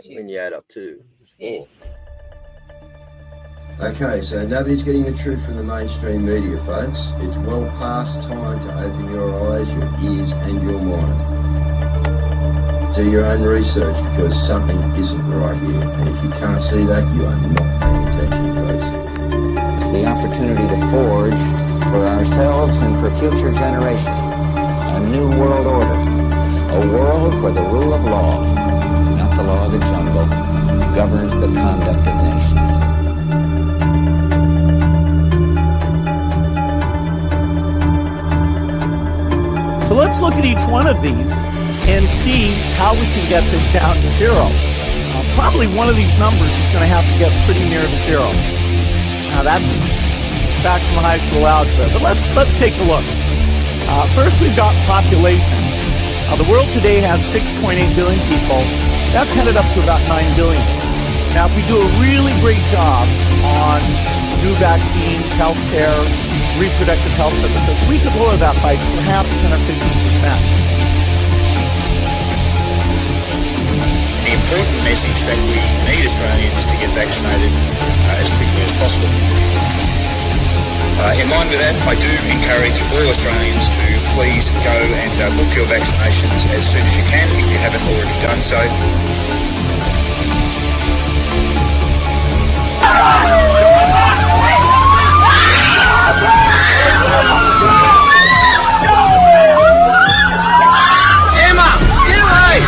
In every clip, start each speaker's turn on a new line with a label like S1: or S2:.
S1: When you add up two, it's 4.
S2: Okay, so nobody's getting the truth from the mainstream media, folks. It's well past time to open your eyes, your ears, and your mind. Do your own research because something isn't right here. And if you can't see that, you are not paying attention, folks.
S3: It's the opportunity to forge for ourselves and for future generations a new world order. A world where the rule of law, not the law of the jungle, governs the conduct of nations.
S4: So let's look at each one of these and see how we can get this down to 0. Probably one of these numbers is going to have to get pretty near to 0. Now that's back from high school algebra, but let's take a look. First, we've got population. The world today has 6.8 billion people. That's headed up to about 9 billion. Now, if we do a really great job on new vaccines, healthcare, reproductive health services, we could lower that by perhaps 10 or 15%.
S5: The important message that we need Australians to get vaccinated as quickly as possible. In line with that, I do encourage all Australians to please go and book your vaccinations as soon as you can if you haven't already done so.
S6: Emma, get away!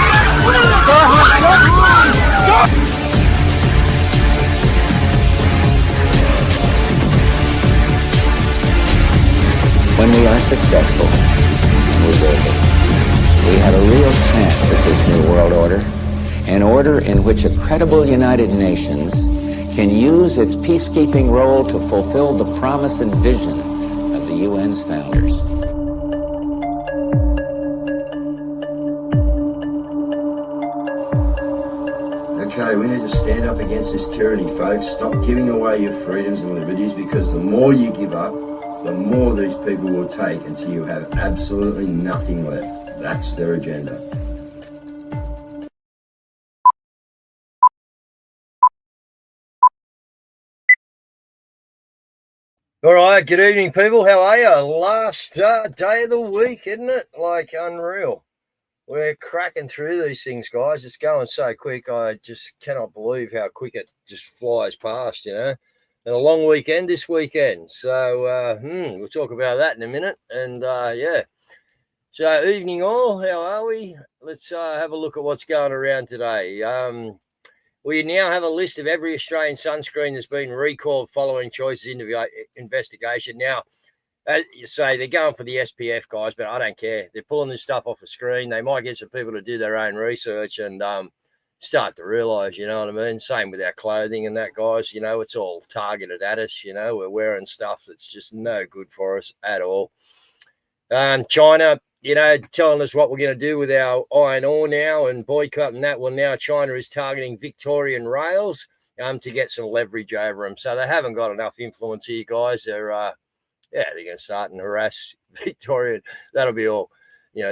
S3: When we are successful, and we will be, we have a real chance at this new world order, an order in which a credible United Nations can use its peacekeeping role to fulfill the promise and vision of the UN's founders.
S2: Okay, we need to stand up against this tyranny, folks. Stop giving away your freedoms and liberties, because the more you give up, the more these people will take until you have absolutely nothing left. That's their agenda.
S1: All right, good evening, people. How are you? Last day of the week, isn't it? Like, unreal. We're cracking through these things, guys. It's going so quick. I just cannot believe how quick it just flies past, And a long weekend this weekend. So we'll talk about that in a minute. And, yeah. So, evening all. How are we? Let's have a look at what's going around today. We now have a list of every Australian sunscreen that's been recalled following Choice's investigation. Now, as you say, they're going for the SPF, guys, but I don't care. They're pulling this stuff off the screen. They might get some people to do their own research and start to realise, you know what I mean? Same with our clothing and that, guys. It's all targeted at us. We're wearing stuff that's just no good for us at all. China, telling us what we're going to do with our iron ore now and boycotting that. Well, now China is targeting Victorian rails to get some leverage over them. So they haven't got enough influence here, guys. They're going to start and harass Victorian. That'll be all,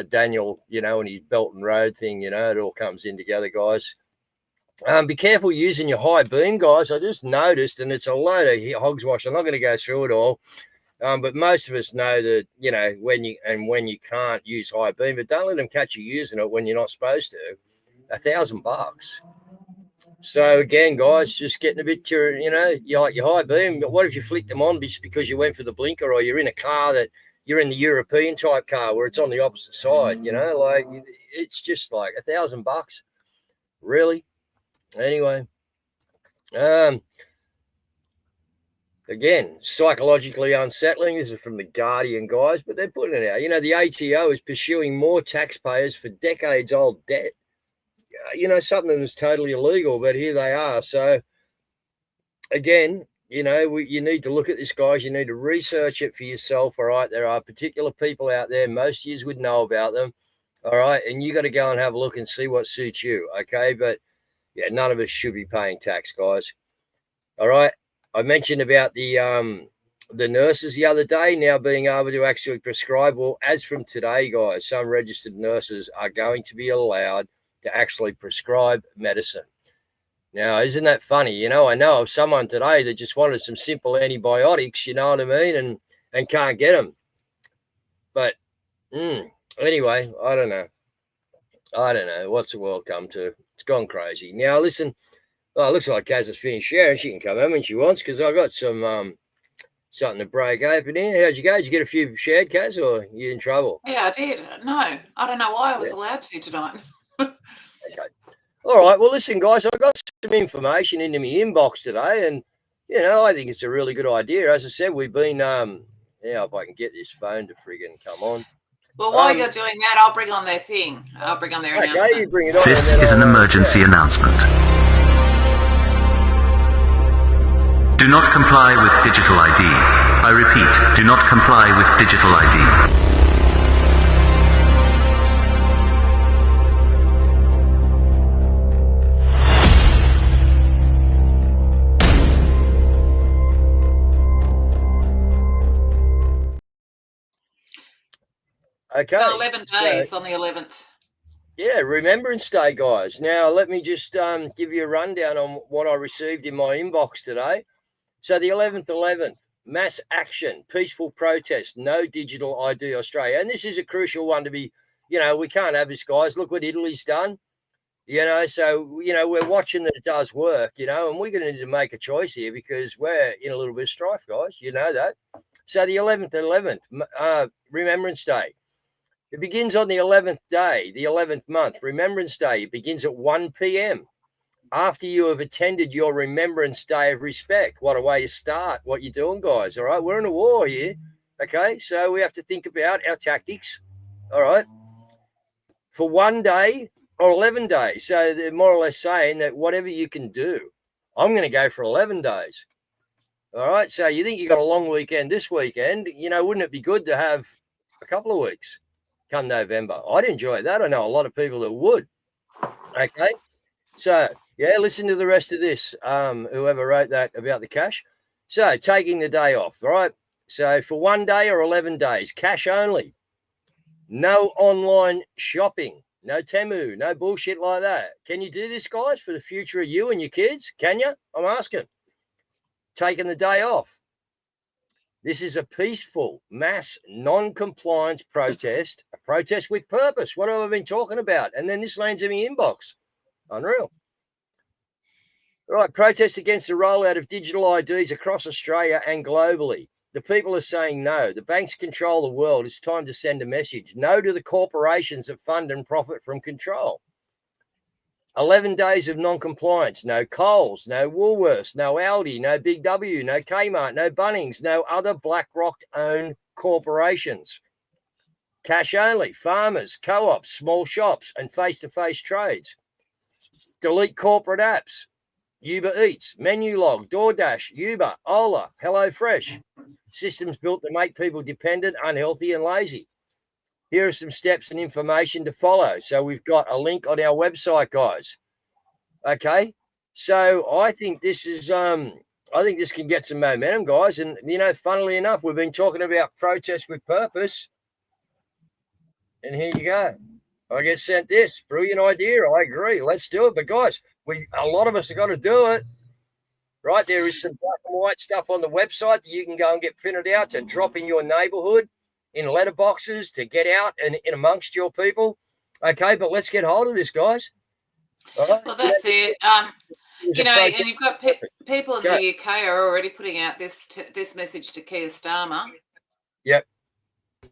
S1: Daniel, and his Belt and Road thing, it all comes in together, guys. Be careful using your high beam, guys. I just noticed, and it's a load of hogswash. I'm not going to go through it all. But most of us know that, when you can't use high beam, but don't let them catch you using it when you're not supposed to. $1,000. So again, guys, just getting a bit, you like your high beam, but what if you flick them on just because you went for the blinker, or you're in a car that you're in the European type car where it's on the opposite side, like it's just like $1,000. Really? Anyway, again, psychologically unsettling. This is from The Guardian, guys, but they're putting it out. The ATO is pursuing more taxpayers for decades-old debt. Something that's totally illegal, but here they are. So, again, you need to look at this, guys. You need to research it for yourself, all right? There are particular people out there. Most of you would know about them, all right? And you got to go and have a look and see what suits you, okay? But, yeah, none of us should be paying tax, guys, all right? I mentioned about the nurses the other day now being able to actually prescribe. Well, as from today, guys, some registered nurses are going to be allowed to actually prescribe medicine. Now, isn't that funny? You know, I know of someone today that just wanted some simple antibiotics, you know what I mean, and can't get them. But anyway, I don't know. What's the world come to? It's gone crazy. Now, listen. Oh, it looks like Caz has finished sharing. She can come home when she wants because I got some something to break open here. How'd you go? Did you get a few shared, Caz, or are you in trouble?
S7: Yeah, I did. No, I don't know why I was allowed to tonight.
S1: Okay. All right. Well, listen, guys, I got some information into my inbox today, and you know, I think it's a really good idea. As I said, we've been if I can get this phone to friggin' come on.
S7: Well, while you're doing that, I'll bring on their thing. I'll bring on their announcement.
S1: Okay, you bring it on.
S8: This is an emergency announcement. Do not comply with digital ID. I repeat, do not comply with digital ID.
S1: Okay.
S7: So 11 days on the 11th.
S1: Yeah, Remembrance Day, guys. Now, let me just give you a rundown on what I received in my inbox today. So the 11th, mass action, peaceful protest, no digital ID Australia. And this is a crucial one to be, you know, we can't have this, guys. Look what Italy's done, you know. So, you know, we're watching that it does work, you know, and we're going to need to make a choice here because we're in a little bit of strife, guys. You know that. So the 11th, Remembrance Day. It begins on the 11th day, the 11th month, Remembrance Day. It begins at 1 p.m. after you have attended your Remembrance Day of respect. What a way to start what you're doing, guys. All right, we're in a war here. Okay, so we have to think about our tactics. All right, for 1 day or 11 days. So they're more or less saying that whatever you can do, I'm going to go for 11 days. All right, so you think you got a long weekend this weekend? You know, wouldn't it be good to have a couple of weeks come November? I'd enjoy that. I know a lot of people that would. Okay, so yeah, listen to the rest of this. Whoever wrote that about the cash. So taking the day off. All right. So for 1 day or 11 days, cash only. No online shopping. No Temu. No bullshit like that. Can you do this, guys, for the future of you and your kids? Can you? I'm asking. Taking the day off. This is a peaceful, mass, non-compliance protest, a protest with purpose. What have I been talking about? And then this lands in my inbox. Unreal. All right, protest against the rollout of digital IDs across Australia and globally. The people are saying no. The banks control the world. It's time to send a message. No to the corporations that fund and profit from control. 11 days of non-compliance. No Coles, no Woolworths, no Aldi, no Big W, no Kmart, no Bunnings, no other BlackRock-owned corporations. Cash only, farmers, co-ops, small shops, and face-to-face trades. Delete corporate apps. Uber Eats, Menulog, DoorDash, Uber, Ola, HelloFresh. Systems built to make people dependent, unhealthy, and lazy. Here are some steps and information to follow. So we've got a link on our website, guys. Okay. So I think this is, I think this can get some momentum, guys. And, you know, funnily enough, we've been talking about protest with purpose. And here you go. I get sent this. Brilliant idea. I agree. Let's do it. But, guys, a lot of us have got to do it. Right? There is some black and white stuff on the website that you can go and get printed out to drop in your neighborhood, in letterboxes, to get out and in amongst your people. Okay, but let's get hold of this, guys. All right?
S7: Well, that's it. You know, and you've got people in the UK are already putting out this message to Keir Starmer.
S1: Yep.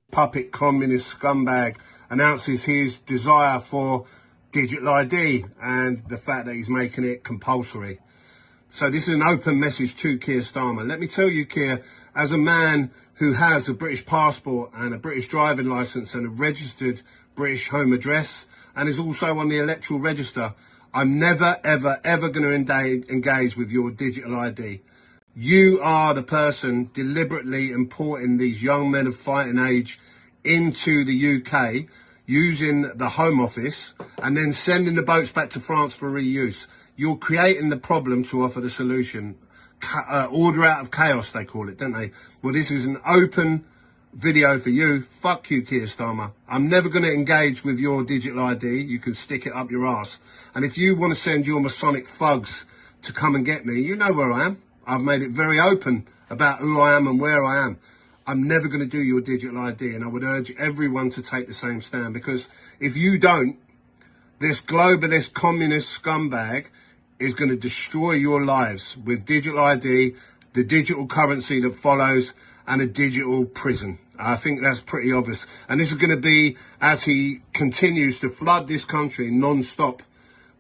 S9: Puppet communist scumbag announces his desire for digital ID and the fact that he's making it compulsory. So this is an open message to Keir Starmer. Let me tell you, Keir, as a man who has a British passport and a British driving licence and a registered British home address and is also on the electoral register, I'm never, ever, ever going to engage with your digital ID. You are the person deliberately importing these young men of fighting age into the UK, using the Home Office, and then sending the boats back to France for reuse. You're creating the problem to offer the solution. Order out of chaos, they call it, don't they? Well, this is an open video for you. Fuck you, Keir Starmer. I'm never going to engage with your digital ID. You can stick it up your ass. And if you want to send your Masonic thugs to come and get me, you know where I am. I've made it very open about who I am and where I am. I'm never going to do your digital ID, and I would urge everyone to take the same stand, because if you don't, this globalist communist scumbag is going to destroy your lives with digital ID, the digital currency that follows, and a digital prison. I think that's pretty obvious. And this is going to be as he continues to flood this country non-stop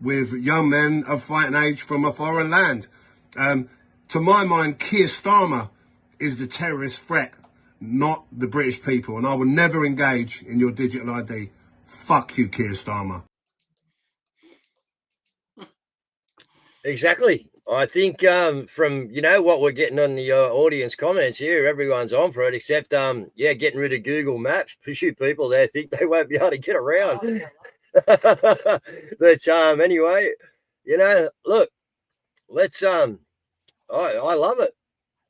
S9: with young men of fighting age from a foreign land. To my mind, Keir Starmer is the terrorist threat, not the British people. And I will never engage in your digital ID. Fuck you, Keir Starmer.
S1: Exactly. I think from, you know, what we're getting on the audience comments here, everyone's on for it, except, yeah, getting rid of Google Maps. You people there think they won't be able to get around. But anyway, you know, look, let's, I love it.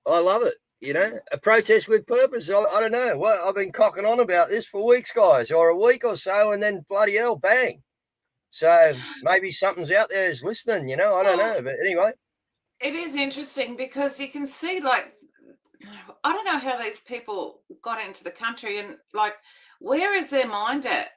S1: I love it. You know, a protest with purpose. I don't know. Well, I've been cocking on about this for weeks, guys, or a week or so, and then bloody hell, bang. So maybe something's out there is listening, you know, I don't know. But anyway.
S7: It is interesting because you can see, like, I don't know how these people got into the country, and like, where is their mind at?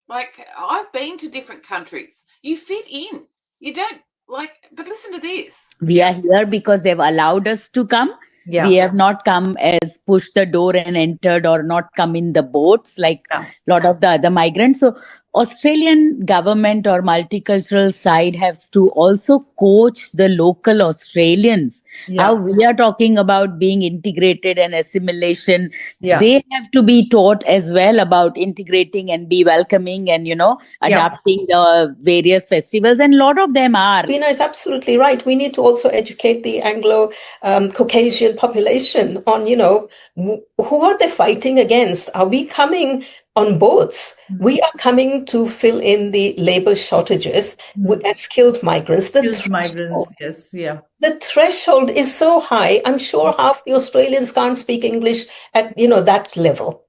S7: Like, I've been to different countries. You fit in. You don't like, but listen to this.
S10: We are here because they've allowed us to come.
S11: Yeah.
S10: We have not come as pushed the door and entered, or not come in the boats like a lot of the other migrants. So Australian government or multicultural side has to also coach the local Australians. How we are talking about being integrated and assimilation. They have to be taught as well about integrating and be welcoming and, you know, adapting the various festivals. And a lot of them are.
S11: Veena is absolutely right. We need to also educate the Anglo Caucasian population on, you know, who are they fighting against? Are we coming on boats? We are coming to fill in the labor shortages as skilled migrants.
S12: Skilled migrants, yes, yeah.
S11: The threshold is so high. I'm sure half the Australians can't speak English at, you know, that level.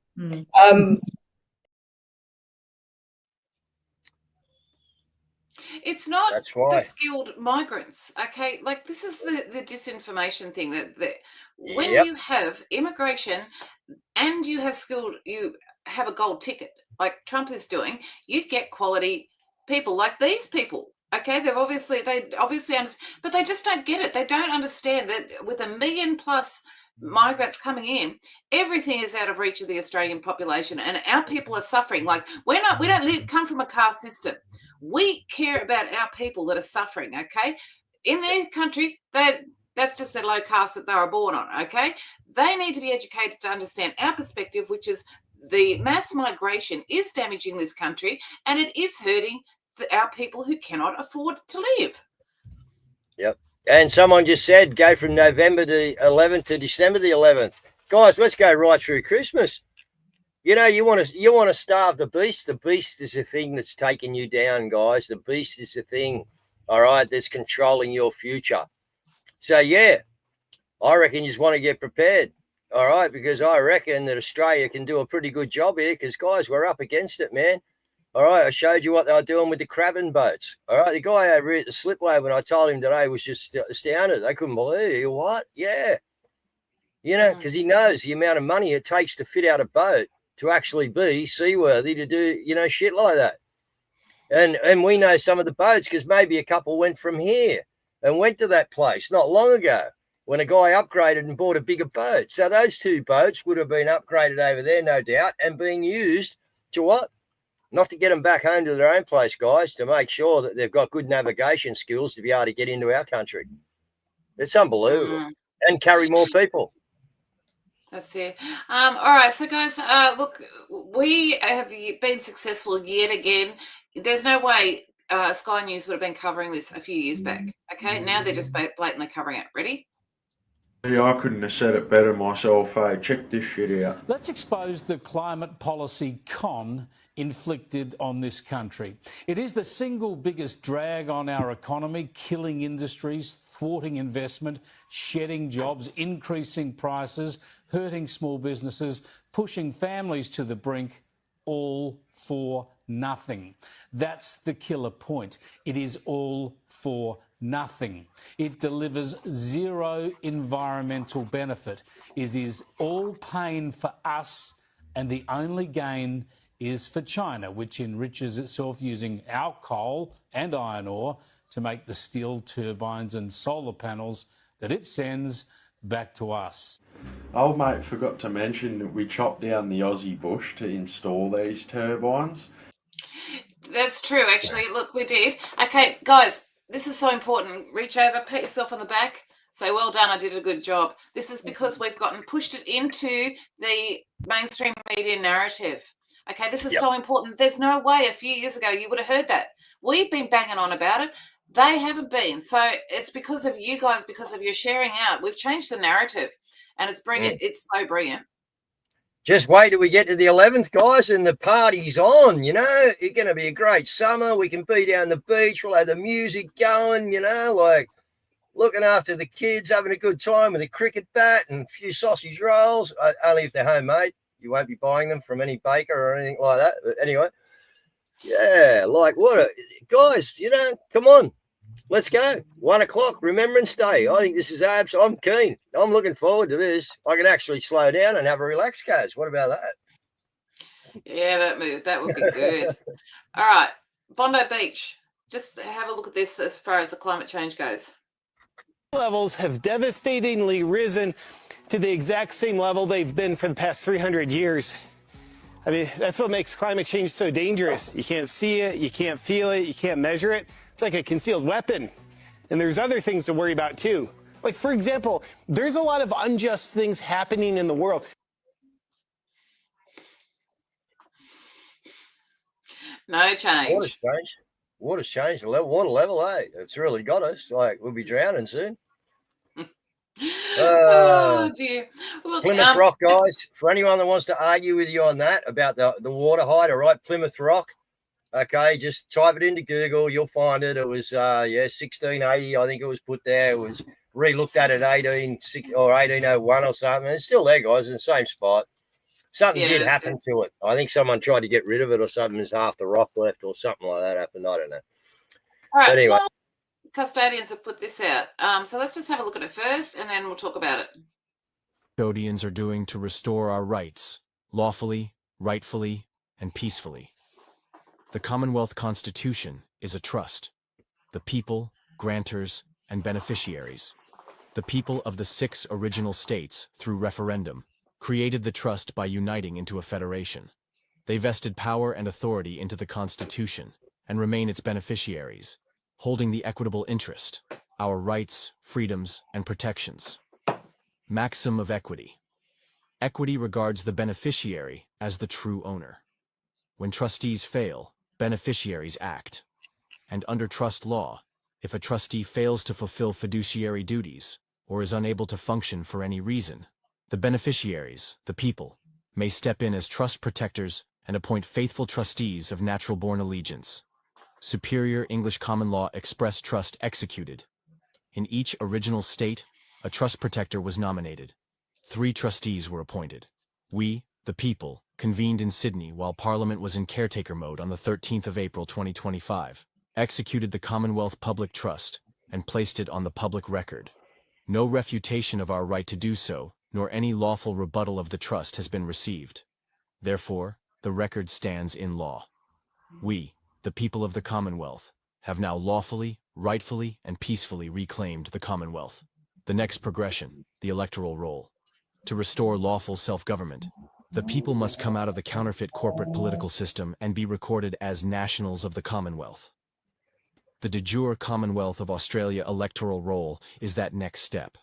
S7: It's not
S1: That's why.
S7: the skilled migrants, okay? Like, this is the disinformation thing that when you have immigration and you have you have a gold ticket, like Trump is doing, you get quality people like these people, okay? They obviously understand, but they just don't get it. They don't understand that with 1 million plus migrants coming in, everything is out of reach of the Australian population, and our people are suffering. Like, we don't come from a caste system. We care about our people that are suffering, okay? In their country, that's just their low caste that they were born on, okay? They need to be educated to understand our perspective, which is the mass migration is damaging this country, and it is hurting our people who cannot afford to live.
S1: Yep. And someone just said, go from November the 11th to December the 11th. Guys, let's go right through Christmas. You know, you want to starve the beast. The beast is the thing that's taking you down, guys. The beast is the thing, all right, that's controlling your future. So, yeah, I reckon you just want to get prepared, all right, because I reckon that Australia can do a pretty good job here because, guys, we're up against it, man. All right, I showed you what they were doing with the crabbing boats. All right, the guy over here at the slipway, when I told him today, was just astounded. They couldn't believe it. What? Yeah. You know, because he knows the amount of money it takes to fit out a boat to actually be seaworthy to do, you know, shit like that. And we know some of the boats because maybe a couple went from here and went to that place not long ago when a guy upgraded and bought a bigger boat. So those two boats would have been upgraded over there, no doubt, and being used to what? Not to get them back home to their own place, guys, to make sure that they've got good navigation skills to be able to get into our country. It's unbelievable. And carry more people.
S7: That's it. All right. So, guys, look, we have been successful yet again. There's no way Sky News would have been covering this a few years back. Okay. Now they're just blatantly covering it. Ready?
S13: Yeah, I couldn't have said it better myself. Hey, check this shit out.
S14: Let's expose the climate policy con inflicted on this country. It is the single biggest drag on our economy, killing industries, thwarting investment, shedding jobs, increasing prices, hurting small businesses, pushing families to the brink, all for nothing. That's the killer point. It is all for nothing. It delivers zero environmental benefit. It is all pain for us, and the only gain is for China, which enriches itself using our coal and iron ore to make the steel turbines and solar panels that it sends back to us.
S13: Old mate forgot to mention that we chopped down the Aussie bush to install these turbines.
S7: That's true, actually. Look, we did. Okay, guys, this is so important. Reach over, pat yourself on the back. Say, well done, I did a good job. This is because we've pushed it into the mainstream media narrative. Okay, this is so important. There's no way a few years ago you would have heard that. We've been banging on about it. They haven't been. So it's because of you guys, because of your sharing out. We've changed the narrative, and it's brilliant. It's so brilliant.
S1: Just wait till we get to the 11th, guys, and the party's on, you know. It's going to be a great summer. We can be down the beach. We'll have the music going, you know, like looking after the kids, having a good time with a cricket bat and a few sausage rolls, only if they're homemade. You won't be buying them from any baker or anything like that. But anyway, yeah, like guys, you know, come on. Let's go. 1 o'clock, Remembrance Day. I think this is I'm keen. I'm looking forward to this. I can actually slow down and have a relax, Caz. What about that?
S7: Yeah, that would be good. All right, Bondi Beach. Just have a look at this as far as the climate change goes.
S15: Levels have devastatingly risen to the exact same level they've been for the past 300 years. I mean, that's what makes climate change so dangerous. You can't see it, you can't feel it, you can't measure it. It's like a concealed weapon. And there's other things to worry about too. Like, for example, there's a lot of unjust things happening in the world.
S7: No change.
S1: Water's changed. Water's changed. The water level, it's really got us. Like, we'll be drowning soon.
S7: Oh dear. Look,
S1: Plymouth Rock, guys. For anyone that wants to argue with you on that about the water height, all right, Plymouth Rock. Okay, just type it into Google. You'll find it. It was 1680. I think it was put there. It was re-looked at 1801 or something. It's still there, guys, in the same spot. Something did happen to it. I think someone tried to get rid of it or something. There's half the rock left or something like that happened. I don't know.
S7: All right.
S1: But anyway.
S7: Custodians have put this out. So let's just have a look at it first, and then we'll talk about it.
S16: Custodians are doing to restore our rights, lawfully, rightfully, and peacefully. The Commonwealth Constitution is a trust. The people, grantors, and beneficiaries, the people of the 6 original states, through referendum, created the trust by uniting into a federation. They vested power and authority into the Constitution and remain its beneficiaries, holding the equitable interest, our rights, freedoms, and protections. Maxim of equity. Equity regards the beneficiary as the true owner. When trustees fail, beneficiaries act. And under trust law, if a trustee fails to fulfill fiduciary duties or is unable to function for any reason, the beneficiaries, the people, may step in as trust protectors and appoint faithful trustees of natural-born allegiance. Superior English common law express trust executed. In each original state, a trust protector was nominated. 3 trustees were appointed. We, the people, convened in Sydney while Parliament was in caretaker mode on the 13th of April 2025, executed the Commonwealth Public Trust, and placed it on the public record. No refutation of our right to do so, nor any lawful rebuttal of the trust has been received. Therefore, the record stands in law. We, the people of the Commonwealth, have now lawfully, rightfully, and peacefully reclaimed the Commonwealth. The next progression, the electoral roll. To restore lawful self-government, the people must come out of the counterfeit corporate political system and be recorded as nationals of the Commonwealth. The de jure Commonwealth of Australia electoral roll is that next step.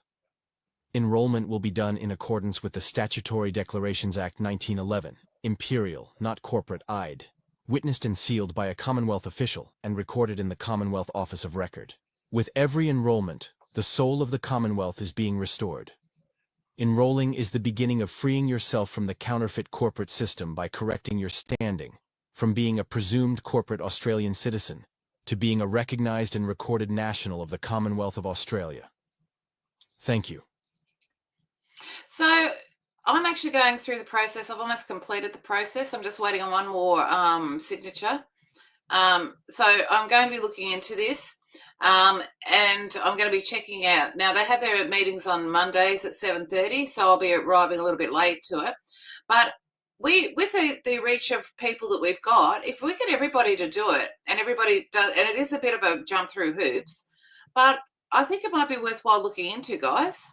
S16: Enrollment will be done in accordance with the Statutory Declarations Act 1911, imperial, not corporate-eyed, witnessed and sealed by a Commonwealth official and recorded in the Commonwealth Office of Record. With every enrollment, the soul of the Commonwealth is being restored. Enrolling is the beginning of freeing yourself from the counterfeit corporate system by correcting your standing, from being a presumed corporate Australian citizen to being a recognized and recorded national of the Commonwealth of Australia. Thank you.
S7: So I'm actually going through the process. I've almost completed the process. I'm just waiting on one more signature. So I'm going to be looking into this, and I'm going to be checking out. Now, they have their meetings on Mondays at 7:30, so I'll be arriving a little bit late to it. But with the reach of people that we've got, if we get everybody to do it, and everybody does, and it is a bit of a jump through hoops, but I think it might be worthwhile looking into, guys.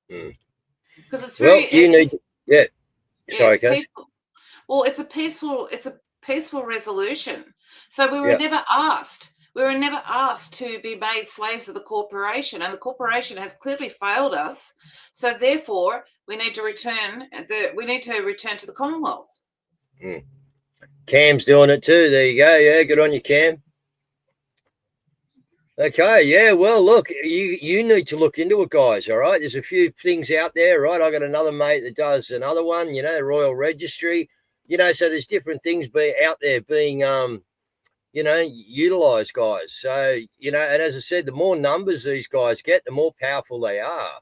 S7: Because it's very
S1: Sorry,
S7: it's peaceful. Well, it's a peaceful resolution. So we were never asked. We were never asked to be made slaves of the corporation, and the corporation has clearly failed us. So therefore, we need to return to the Commonwealth.
S1: Cam's doing it too. There you go. Yeah, good on you, Cam. Okay, yeah, well, look, you need to look into it, guys, all right? There's a few things out there, right? I got another mate that does another one, Royal Registry, so there's different things out there being, utilised, guys. So, and as I said, the more numbers these guys get, the more powerful they are,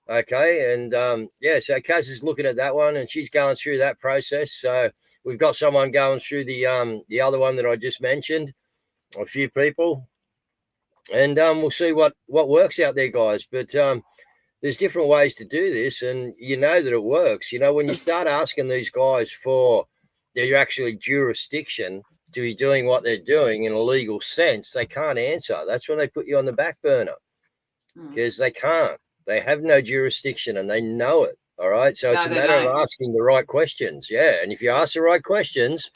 S1: okay? And, so Caz is looking at that one, and she's going through that process. So we've got someone going through the other one that I just mentioned, a few people. And we'll see what works out there, guys. But there's different ways to do this, and that it works. When you start asking these guys for their actually jurisdiction to be doing what they're doing in a legal sense, they can't answer. That's when they put you on the back burner, because they can't. They have no jurisdiction, and they know it. All right, so it's a matter of asking the right questions. Yeah, and if you ask the right questions,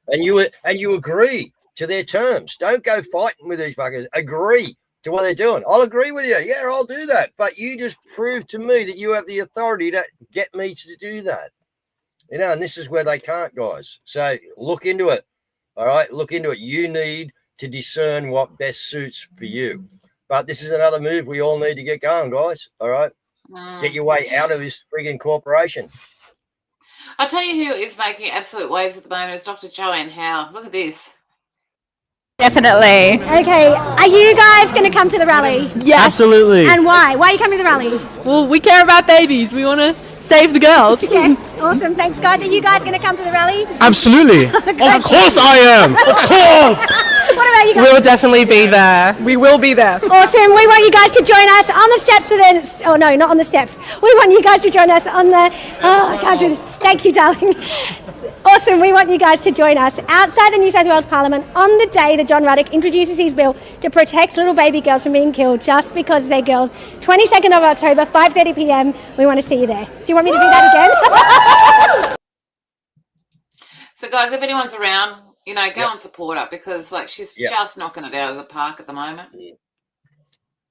S1: and you agree to their terms. Don't go fighting with these fuckers. Agree to what they're doing. I'll agree with you. Yeah, I'll do that. But you just prove to me that you have the authority to get me to do that. And this is where they can't, guys. So look into it. All right, look into it. You need to discern what best suits for you. But this is another move we all need to get going, guys. All right, get your way out of this frigging corporation.
S7: I'll tell you who is making absolute waves at the moment is Dr. Joanne Howe. Look at this.
S17: Definitely.
S18: Okay, are you guys going to come to the rally?
S17: Yes. Absolutely.
S18: And why? Why are you coming to the rally?
S17: Well, we care about babies. We want to save the girls.
S18: Okay, awesome. Thanks, guys. Are you guys going to come to the rally?
S17: Absolutely. Of course I am. Of course.
S18: What about you guys?
S17: We'll definitely be there. We will be there.
S18: Awesome. We want you guys to join us on the steps of the... Oh, no, not on the steps. We want you guys to join us on the... Oh, I can't do this. Thank you, darling. Awesome. We want you guys to join us outside the New South Wales Parliament on the day that John Ruddock introduces his bill to protect little baby girls from being killed just because they're girls. 22nd of October, 5:30 p.m. We want to see you there. Do you want me to do that again?
S7: So, guys, if anyone's around, go and support her, because she's just knocking it out of the park at the moment.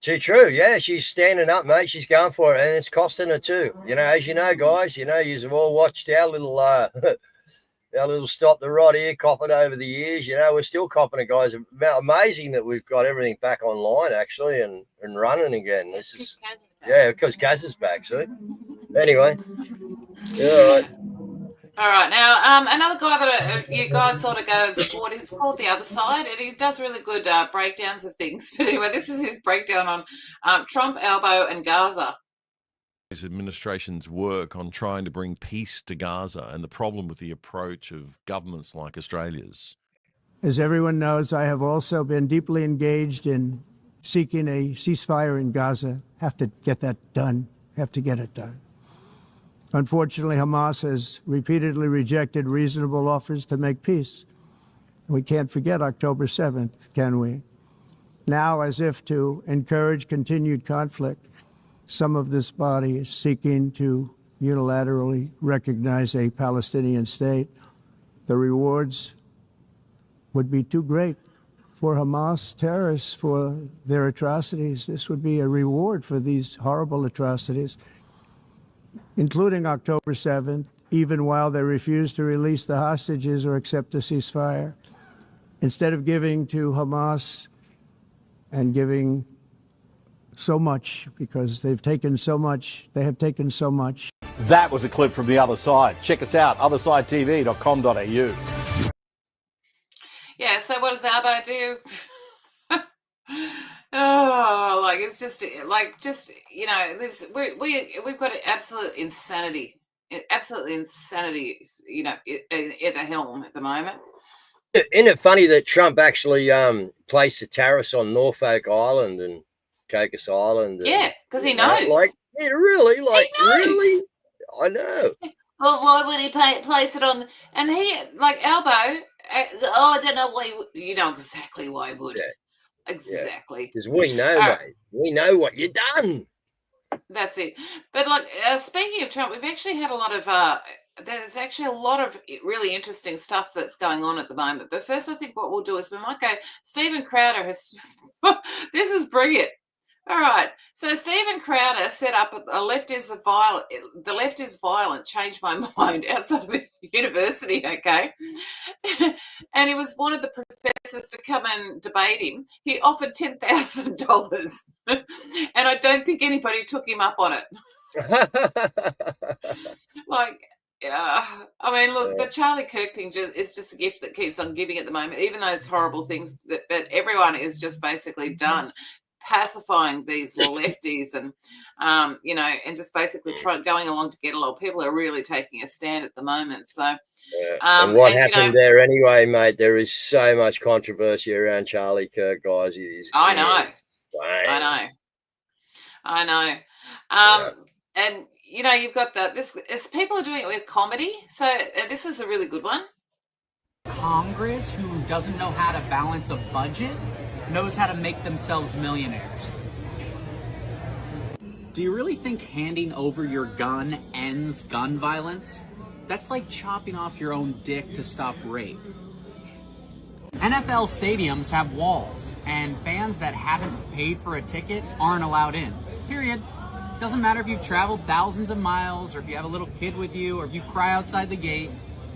S1: Too true. Yeah, she's standing up, mate. She's going for it, and it's costing her too. As you know, guys, you've all watched our little our little stop the rod here, cop it over the years. We're still copping it, guys. Amazing that we've got everything back online, actually, and running again. This is, because Caz is back, see? Anyway. All right.
S7: All right. Now, another guy that you guys sort of go and support is called The Other Side, and he does really good breakdowns of things. But anyway, this is his breakdown on Trump, Albo, and Gaza.
S19: Administration's work on trying to bring peace to Gaza and the problem with the approach of governments like Australia's.
S20: As everyone knows, I have also been deeply engaged in seeking a ceasefire in Gaza. Have to get that done. Have to get it done. Unfortunately, Hamas has repeatedly rejected reasonable offers to make peace. We can't forget October 7th, can we? Now, as if to encourage continued conflict, some of this body is seeking to unilaterally recognize a Palestinian state. The rewards would be too great for Hamas terrorists for their atrocities. This would be a reward for these horrible atrocities, including October 7th, even while they refuse to release the hostages or accept a ceasefire. Instead of giving to Hamas and giving so much, because they've taken so much, they have taken so much.
S21: That was a clip from The Other Side. Check us out, othersidetv.com.au.
S7: Yeah, so what does Albo do? Oh, it's just we've got absolute insanity absolutely insanity, you know, at the helm at the moment.
S1: Isn't it funny that Trump actually placed the tariffs on Norfolk Island and Cocos Island? And,
S7: Yeah, because he knows.
S1: Like, yeah, really? Like,
S7: he knows.
S1: really? I know.
S7: Well, why would he place it on? And he, like Albo, I don't know why. You know exactly why he would.
S1: Yeah.
S7: Exactly.
S1: Because we know, mate. We know what you've done.
S7: That's it. But like, speaking of Trump, we've actually had a lot of. There's actually a lot of really interesting stuff that's going on at the moment. But first, I think what we'll do is we might go. Stephen Crowder has. This is brilliant. All right. So Stephen Crowder set up The Left is Violent, changed my mind outside of a university, okay? And he was one of the professors to come and debate him. He offered $10,000. And I don't think anybody took him up on it. Like, I mean, look, the Charlie Kirk thing is just a gift that keeps on giving at the moment, even though it's horrible things, but everyone is just basically done pacifying these lefties and, you know, and just basically going along to get along. People are really taking a stand at the moment. So,
S1: and what happened there anyway, mate? There is so much controversy around Charlie Kirk, guys.
S7: I know. And you know, you've got this. People are doing it with comedy. So this is a really good one.
S4: Congress, who doesn't know how to balance a budget, knows how to make themselves millionaires. Do you really think handing over your gun ends gun violence? That's like chopping off your own dick to stop rape. NFL stadiums have walls, and fans that haven't paid for a ticket aren't allowed in. Period. Doesn't matter if you've traveled thousands of miles, or if you have a little kid with you, or if you cry outside the gate,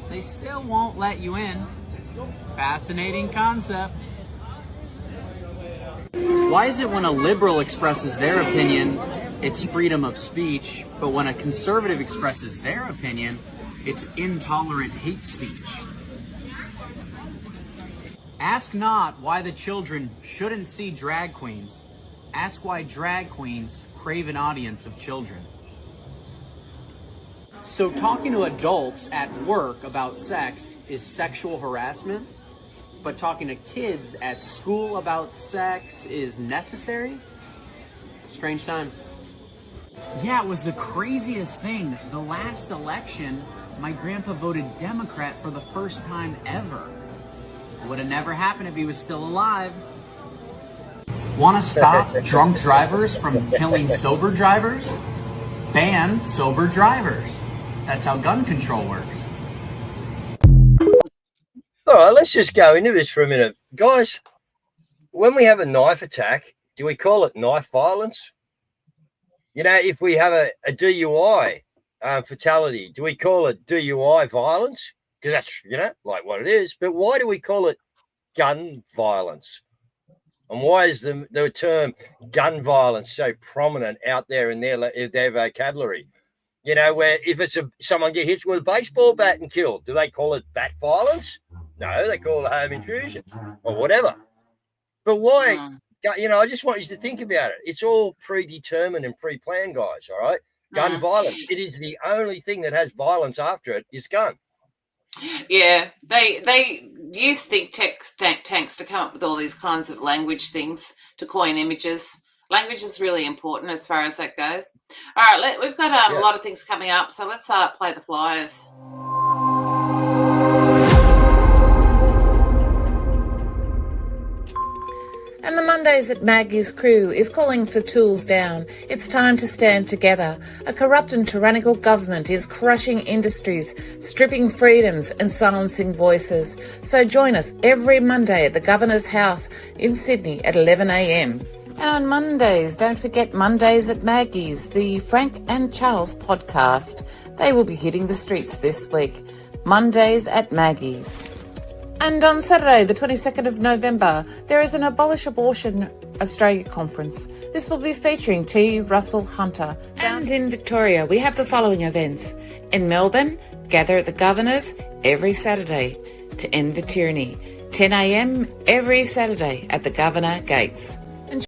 S4: they still won't let you in. Fascinating concept. Why is it when a liberal expresses their opinion, it's freedom of speech, but when a conservative expresses their opinion, it's intolerant hate speech? Ask not why the children shouldn't see drag queens. Ask why drag queens crave an audience of children. So talking to adults at work about sex is sexual harassment, but talking to kids at school about sex is necessary? Strange times. Yeah, it was the craziest thing. The last election, my grandpa voted Democrat for the first time ever. Would have never happened if he was still alive. Want to stop drunk drivers from killing sober drivers? Ban sober drivers. That's how gun control works.
S1: All right, let's just go into this for a minute. Guys, when we have a knife attack, do we call it knife violence? You know, if we have a DUI fatality, do we call it DUI violence? Because that's, you know, like what it is. But why do we call it gun violence? And why is the term gun violence so prominent out there in their vocabulary? You know, where if it's someone get hit with a baseball bat and killed, do they call it bat violence? No, they call it home intrusion or whatever. But why? You know, I just want you to think about it. It's all predetermined and pre-planned, guys, all right? Gun violence. It is the only thing that has violence after it is gun.
S7: Yeah, they use think tanks to come up with all these kinds of language things to coin images. Language is really important as far as that goes. All right, we've got a lot of things coming up, so let's play the flyers. And the Mondays at Maggie's crew is calling for tools down. It's time to stand together. A corrupt and tyrannical government is crushing industries, stripping freedoms and silencing voices. So join us every Monday at the Governor's House in Sydney at 11 a.m. And on Mondays, don't forget Mondays at Maggie's, the Frank and Charles podcast. They will be hitting the streets this week. Mondays at Maggie's. And on Saturday, the 22nd of November, there is an Abolish Abortion Australia conference. This will be featuring T. Russell Hunter. And in Victoria, we have the following events. In Melbourne, gather at the Governor's every Saturday to end the tyranny. 10 a.m. every Saturday at the Governor Gates. And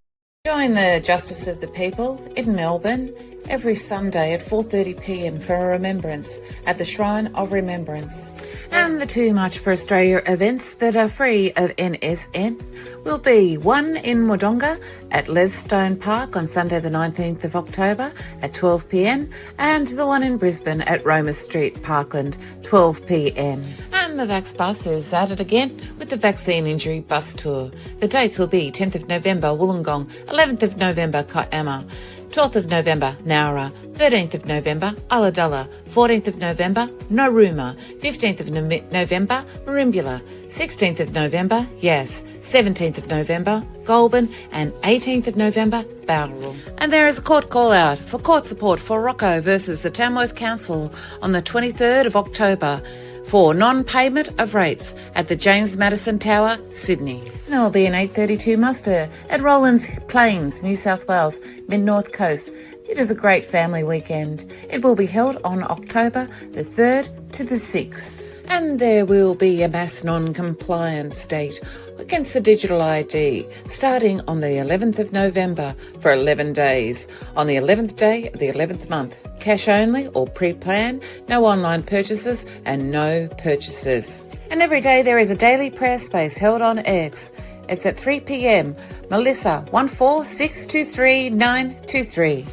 S5: Join the Justice of the People in Melbourne every Sunday at 4:30 p.m. for a remembrance at the Shrine of Remembrance. And the Too Much for Australia events that are free of NSN will be one in Wodonga at Lesstone Park on Sunday the 19th of October at 12 p.m. and the one in Brisbane at Roma Street, Parkland, 12 p.m. And the Vax Bus is at it again with the Vaccine Injury Bus Tour. The dates will be 10th of November, Wollongong, 11th of November, Kiama, 12th of November, Nowra, 13th of November, Ulladulla, 14th of November, Narooma, 15th of November, Merimbula, 16th of November, Yass, 17th of November, Goulburn, and 18th of November, Bowral. And there is a court call-out for court support for Rocco versus the Tamworth Council on the 23rd of October for non-payment of rates at the James Madison Tower, Sydney. There will be an 8:32 muster at Rollins Plains, New South Wales, mid-north coast. It is a great family weekend. It will be held on October the 3rd to the 6th. And there will be a mass non-compliance date against the digital ID starting on the 11th of November for 11 days. On the 11th day of the 11th month, cash only or pre-plan, no online purchases and no purchases. And every day there is a daily prayer space held on X. It's at 3 p.m. Melissa 14623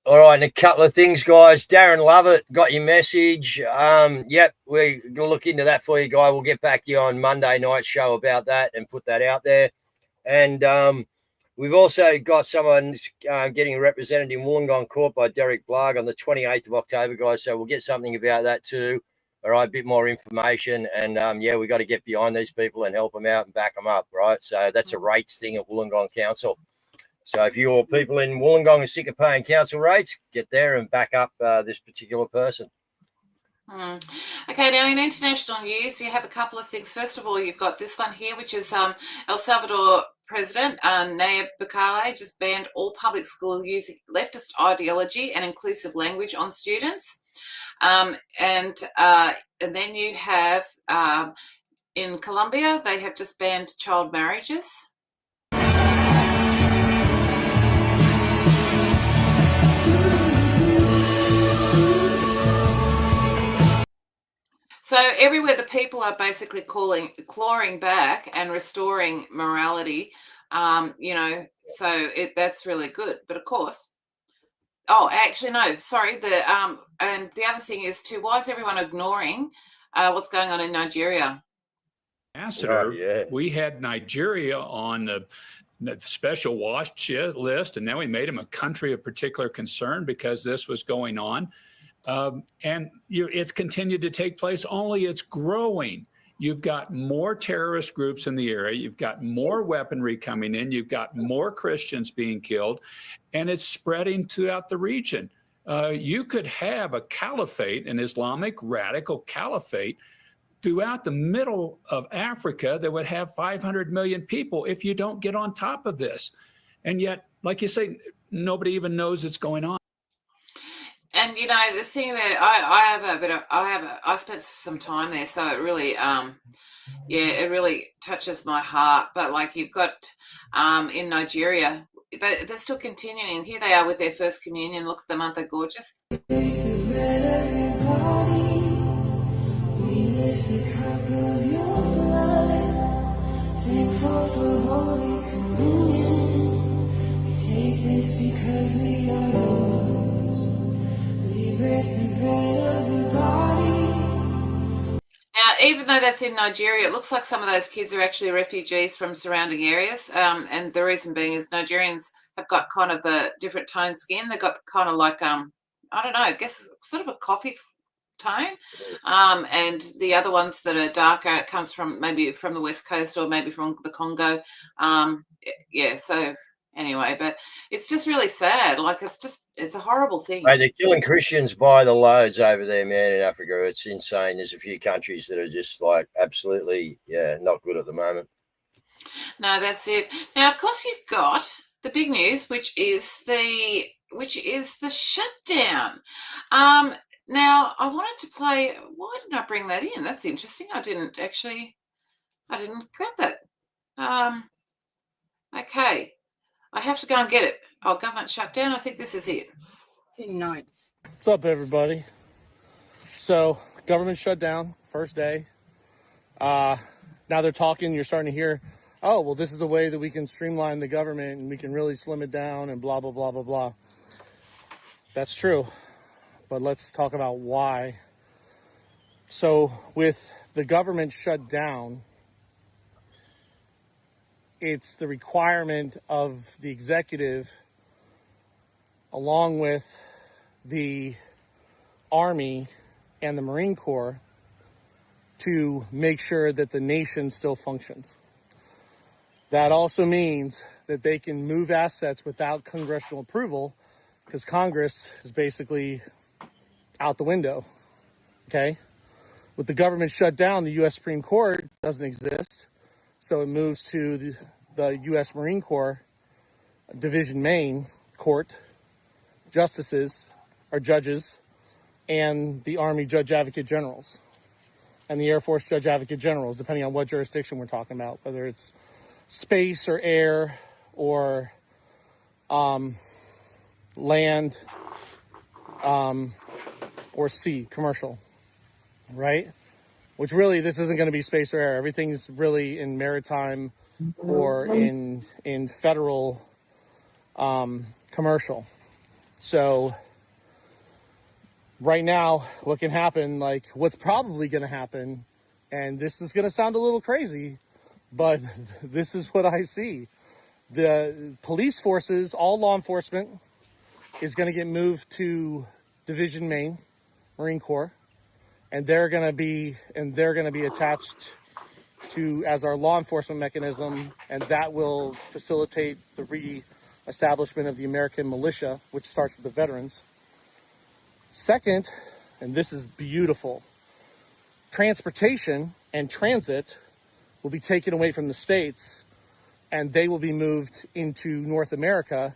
S1: All right, and a couple of things, guys. Darren Lovett got your message. Yep, we're going to look into that for you, guy. We'll get back to you on Monday night show about that and put that out there. And we've also got someone getting represented in Wollongong Court by Derek Blarg on the 28th of October, guys. So we'll get something about that too. All right, a bit more information. And, yeah, we got to get behind these people and help them out and back them up, right? So that's a rates thing at Wollongong Council. So if you're people in Wollongong are sick of paying council rates, get there and back up this particular person.
S7: Okay, now in international news, you have a couple of things. First of all, you've got this one here, which is El Salvador President Nayib Bukele just banned all public schools using leftist ideology and inclusive language on students. And then you have in Colombia, they have just banned child marriages. So everywhere the people are basically clawing back and restoring morality, so that's really good. But of course, and the other thing is too, why is everyone ignoring what's going on in Nigeria?
S22: Ambassador, we had Nigeria on the special watch list, and then we made them a country of particular concern because this was going on. It's continued to take place, only it's growing. You've got more terrorist groups in the area. You've got more weaponry coming in. You've got more Christians being killed, and it's spreading throughout the region. You could have a caliphate, an Islamic radical caliphate, throughout the middle of Africa that would have 500 million people if you don't get on top of this. And yet, like you say, nobody even knows it's going on.
S7: And the thing about it, I spent some time there, so it really, it really touches my heart. But like you've got in Nigeria, they're still continuing. Here they are with their first communion. Look at them, aren't they gorgeous?
S23: Thankful for Holy Communion. We take this because we are yours. We break the bread of the body.
S7: Now, even though that's in Nigeria, it looks like some of those kids are actually refugees from surrounding areas. And the reason being is Nigerians have got kind of the different toned skin. They've got kind of like, I don't know, I guess sort of a coffee tone, and the other ones that are darker, it comes from maybe from the West Coast or maybe from the Congo. So anyway, but it's just really sad. Like it's a horrible thing.
S1: Hey, they're killing Christians by the loads over there, man, in Africa. It's insane. There's a few countries that are just like absolutely not good at the moment.
S7: No, that's it. Now, of course, you've got the big news, which is the shutdown. Now, I wanted to play. Why didn't I bring that in? That's interesting. I didn't grab that. Okay. I have to go and get it. Oh, government shutdown. I think this is it. It's in notes.
S17: What's up, everybody? So, government shut down, first day. Now they're talking, you're starting to hear, oh, well, this is a way that we can streamline the government and we can really slim it down and blah, blah, blah, blah, blah. That's true. But let's talk about why. So, with the government shut down, it's the requirement of the executive, along with the Army and the Marine Corps, to make sure that the nation still functions. That also means that they can move assets without congressional approval, because Congress is basically out the window, okay? With the government shut down, the U.S. Supreme Court doesn't exist, so it moves to the U.S. Marine Corps Division Main Court, justices, or judges, and the Army Judge Advocate Generals, and the Air Force Judge Advocate Generals, depending on what jurisdiction we're talking about, whether it's space or air or land or sea, commercial, right? Which really, this isn't going to be space or air. Everything's really in maritime or in federal commercial. So right now, what can happen, like what's probably going to happen, and this is going to sound a little crazy, but this is what I see. The police forces, all law enforcement, is going to get moved to Division Main, Marine Corps, and they're going to be attached to as our law enforcement mechanism, and that will facilitate the re-establishment of the American militia, which starts with the veterans. Second, and this is beautiful, transportation and transit will be taken away from the states, and they will be moved into North America,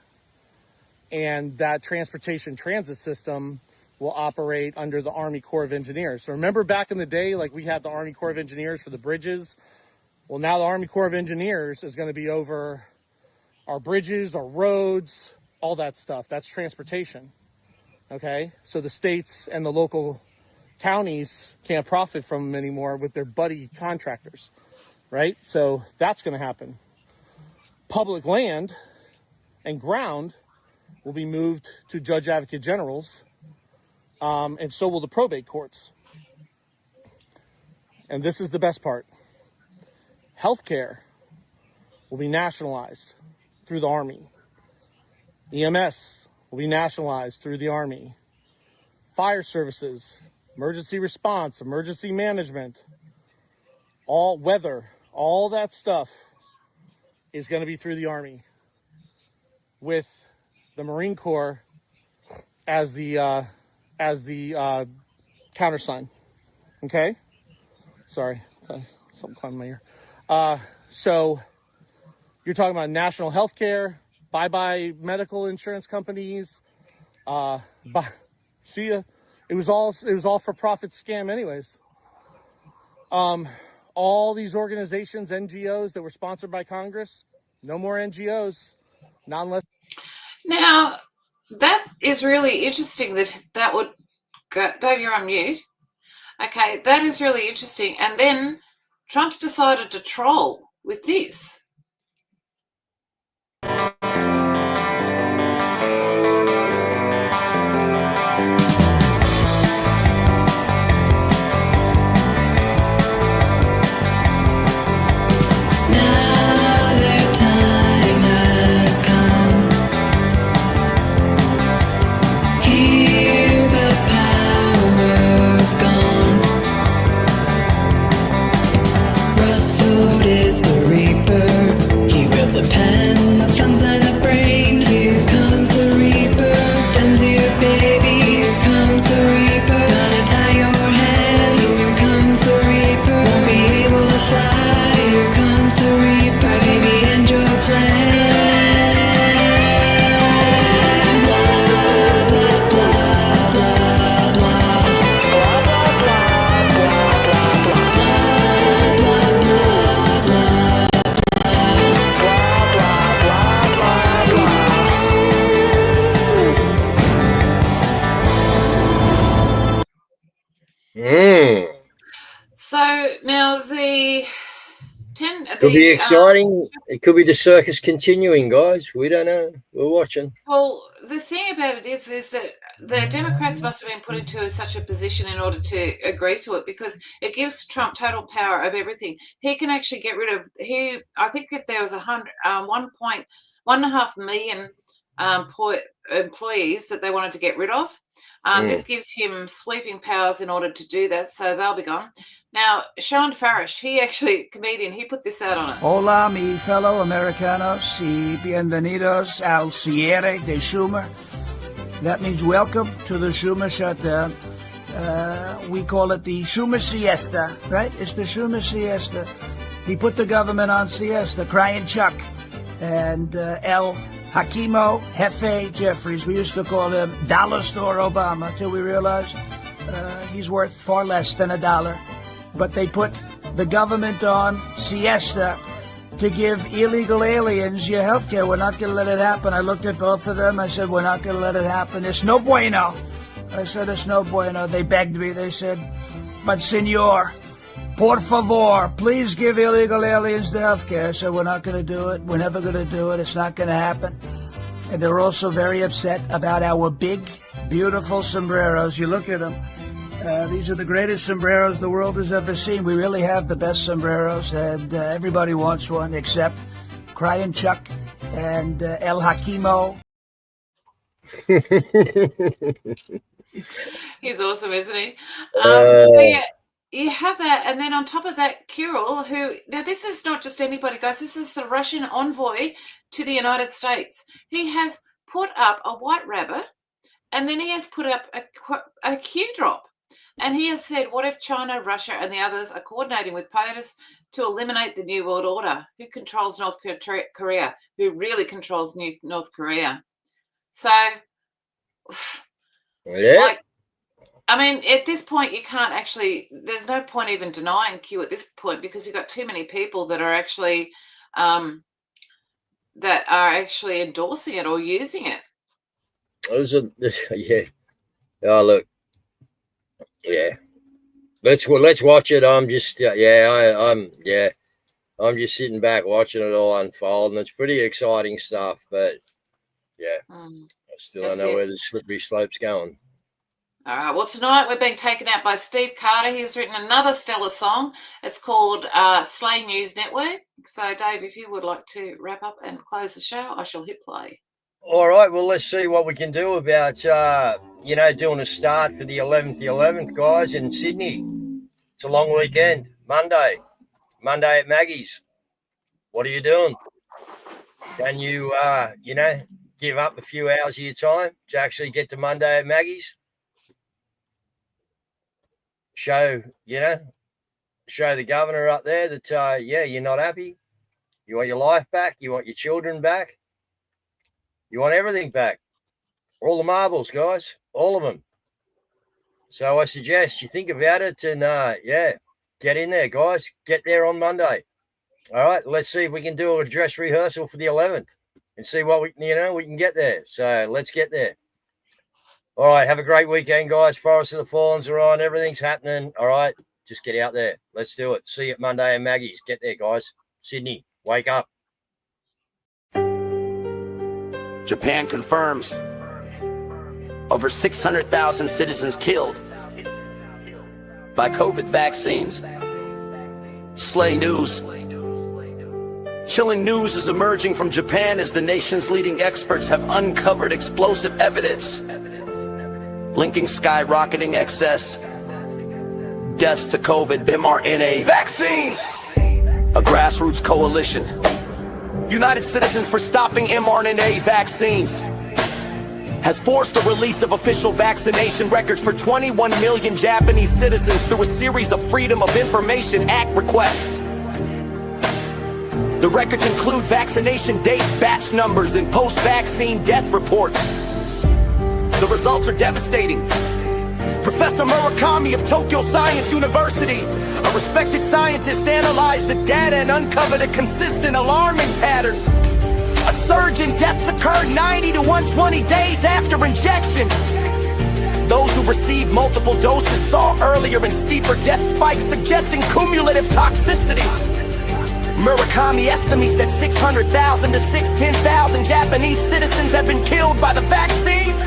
S17: and that transportation transit system will operate under the Army Corps of Engineers. So remember back in the day, like we had the Army Corps of Engineers for the bridges? Well, now the Army Corps of Engineers is going to be over our bridges, our roads, all that stuff. That's transportation, okay? So the states and the local counties can't profit from them anymore with their buddy contractors, right? So that's going to happen. Public land and ground will be moved to Judge Advocate Generals, and so will the probate courts. And this is the best part. Healthcare will be nationalized through the Army. EMS will be nationalized through the Army. Fire services, emergency response, emergency management, all weather, all that stuff is going to be through the Army, with the Marine Corps as the countersign. Okay? Sorry, something climbed my ear. So you're talking about national health care, bye-bye medical insurance companies. See ya. It was all for profit scam anyways. All these organizations, NGOs that were sponsored by Congress, no more NGOs, not unless.
S7: Now, that is really interesting that would go. Dave, you're on mute. Okay, that is really interesting. And then Trump's decided to troll with this.
S23: Is the reaper
S1: Could be exciting. It could be the circus continuing, guys. We don't know. We're watching.
S7: Well, the thing about it is that the Democrats must have been put into such a position in order to agree to it, because it gives Trump total power of everything. He can actually get rid of. I think that there was 1.5 million employees that they wanted to get rid of. This gives him sweeping powers in order to do that, so they'll be gone. Now, Sean Farish, comedian, he put this out on it.
S2: Hola, mi fellow Americanos, y bienvenidos al cierre de Schumer. That means welcome to the Schumer shutdown. We call it the Schumer siesta, right? It's the Schumer siesta. He put the government on siesta, crying Chuck. And El Hakimo Jefe Jeffries, we used to call him Dollar Store Obama, till we realized he's worth far less than $1. But they put the government on siesta to give illegal aliens your health care. We're not going to let it happen. I looked at both of them. I said, we're not going to let it happen. It's no bueno. I said, it's no bueno. They begged me. They said, but senor, por favor, please give illegal aliens the health care. I said, we're not going to do it. We're never going to do it. It's not going to happen. And they're also very upset about our big, beautiful sombreros. You look at them. These are the greatest sombreros the world has ever seen. We really have the best sombreros, and everybody wants one except Crying Chuck and El Hakimo.
S7: He's awesome, isn't he? So yeah, you have that, and then on top of that, Kirill, now this is not just anybody, guys. This is the Russian envoy to the United States. He has put up a white rabbit, and then he has put up a Q drop. And he has said, what if China, Russia, and the others are coordinating with POTUS to eliminate the New World Order? Who controls North Korea? Who really controls North Korea? So,
S1: yeah.
S7: I mean, at this point, you can't actually, there's no point even denying Q at this point, because you've got too many people that are actually endorsing it or using it.
S1: Yeah. Oh, look. Yeah, let's watch it. I'm just I'm just sitting back watching it all unfold, and it's pretty exciting stuff. But yeah, I still don't know where the slippery slope's going.
S7: All right. Well, tonight we're being taken out by Steve Carter. He's written another stellar song. It's called Slay News Network. So, Dave, if you would like to wrap up and close the show, I shall hit play.
S1: All right, well, let's see what we can do about, doing a start for the 11th, guys, in Sydney. It's a long weekend, Monday at Maggie's. What are you doing? Can you, give up a few hours of your time to actually get to Monday at Maggie's? Show the governor up there that, you're not happy. You want your life back. You want your children back. You want everything back. All the marbles, guys. All of them. So I suggest you think about it and, get in there, guys. Get there on Monday. All right, let's see if we can do a dress rehearsal for the 11th and see what we can get there. So let's get there. All right, have a great weekend, guys. Forest of the Fallens are on. Everything's happening. All right, just get out there. Let's do it. See you at Monday at Maggie's. Get there, guys. Sydney, wake up.
S3: Japan confirms over 600,000 citizens killed by COVID vaccines. Slay news. Chilling news is emerging from Japan as the nation's leading experts have uncovered explosive evidence linking skyrocketing excess deaths to COVID mRNA vaccines. A grassroots coalition, United Citizens for Stopping mRNA Vaccines, has forced the release of official vaccination records for 21 million Japanese citizens through a series of Freedom of Information Act requests. The records include vaccination dates, batch numbers, and post-vaccine death reports. The results are devastating. Professor Murakami of Tokyo Science University, a respected scientist, analyzed the data and uncovered a consistent alarming pattern. A surge in deaths occurred 90 to 120 days after injection. Those who received multiple doses saw earlier and steeper death spikes, suggesting cumulative toxicity. Murakami estimates that 600,000 to 610,000 Japanese citizens have been killed by the vaccines.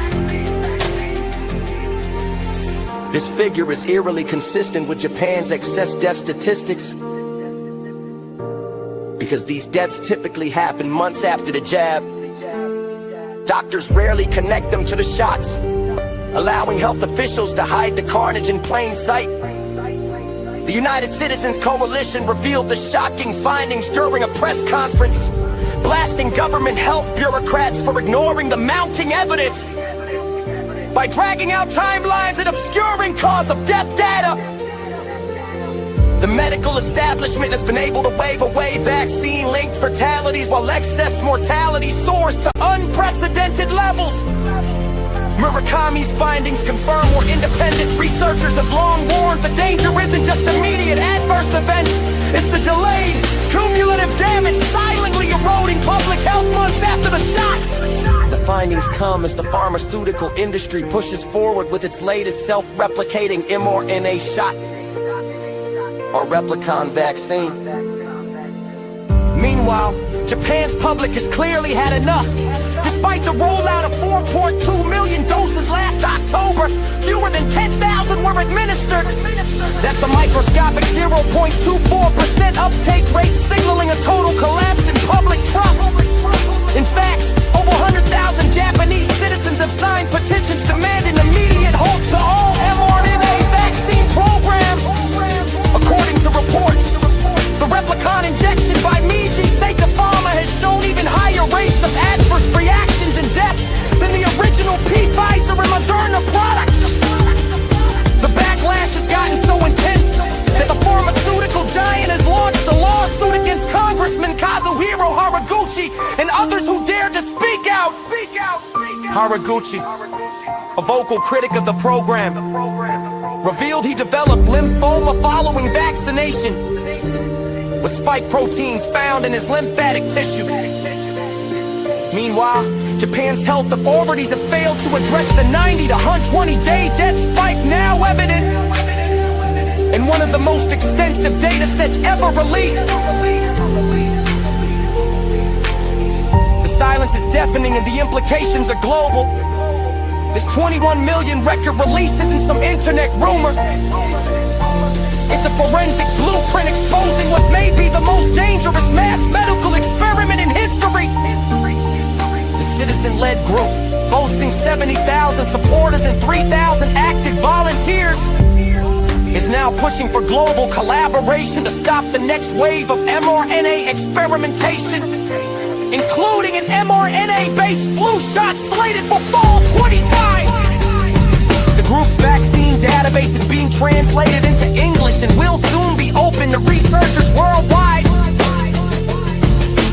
S3: This figure is eerily consistent with Japan's excess death statistics, because these deaths typically happen months after the jab. Doctors rarely connect them to the shots, allowing health officials to hide the carnage in plain sight. The United Citizens Coalition revealed the shocking findings during a press conference, blasting government health bureaucrats for ignoring the mounting evidence by dragging out timelines and obscuring cause of death data. The medical establishment has been able to wave away vaccine-linked fatalities while excess mortality soars to unprecedented levels. Murakami's findings confirm what independent researchers have long warned. The danger isn't just immediate adverse events, it's the delayed, cumulative damage silently eroding public health months after the shots. The findings come as the pharmaceutical industry pushes forward with its latest self-replicating mRNA shot, or replicon vaccine. Meanwhile, Japan's public has clearly had enough. Despite the rollout of 4.2 million doses last October, fewer than 10,000 were administered. That's a microscopic 0.24% uptake rate, signaling a total collapse in public trust. In fact, over 100,000 Japanese citizens have signed petitions demanding immediate halt to all mRNA vaccine programs. According to reports, the replicon injection by Meiji Seika Pharma has shown even higher rates of adverse reactions and deaths than the original Pfizer and Moderna products. The backlash has gotten so intense that the pharmaceutical giant has launched a lawsuit against Congressman Kazuhiro Haraguchi and others who dared to speak out. Haraguchi, a vocal critic of the program, revealed he developed lymphoma following vaccination, with spike proteins found in his lymphatic tissue. Meanwhile, Japan's health authorities have failed to address the 90 to 120-day death spike now evident in one of the most extensive data sets ever released. The silence is deafening and the implications are global. This 21 million record release isn't some internet rumor. It's a forensic blueprint exposing what may be the most dangerous mass medical experiment in history. The citizen-led group, boasting 70,000 supporters and 3,000 active volunteers, is now pushing for global collaboration to stop the next wave of mRNA experimentation, including an mRNA-based flu shot slated for fall 2020. The group's vaccine database is being translated into English and will soon be open to researchers worldwide.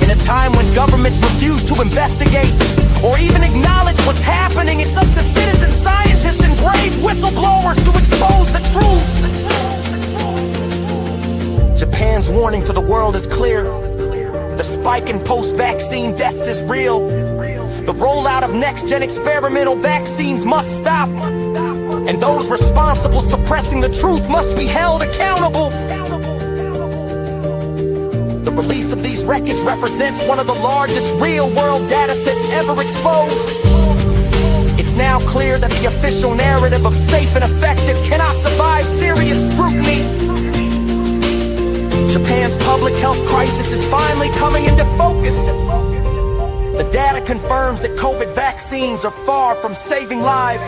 S3: In a time when governments refuse to investigate or even acknowledge what's happening, it's up to citizen scientists and brave whistleblowers to expose the truth. Japan's warning to the world is clear. The spike in post-vaccine deaths is real. The rollout of next-gen experimental vaccines must stop. And those responsible suppressing the truth must be held accountable. The release of these records represents one of the largest real-world data sets ever exposed. It's now clear that the official narrative of safe and effective cannot survive serious scrutiny. Japan's public health crisis is finally coming into focus. The data confirms that COVID vaccines are far from saving lives.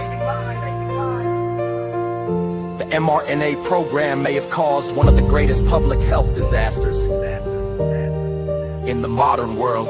S3: The mRNA program may have caused one of the greatest public health disasters in the modern world.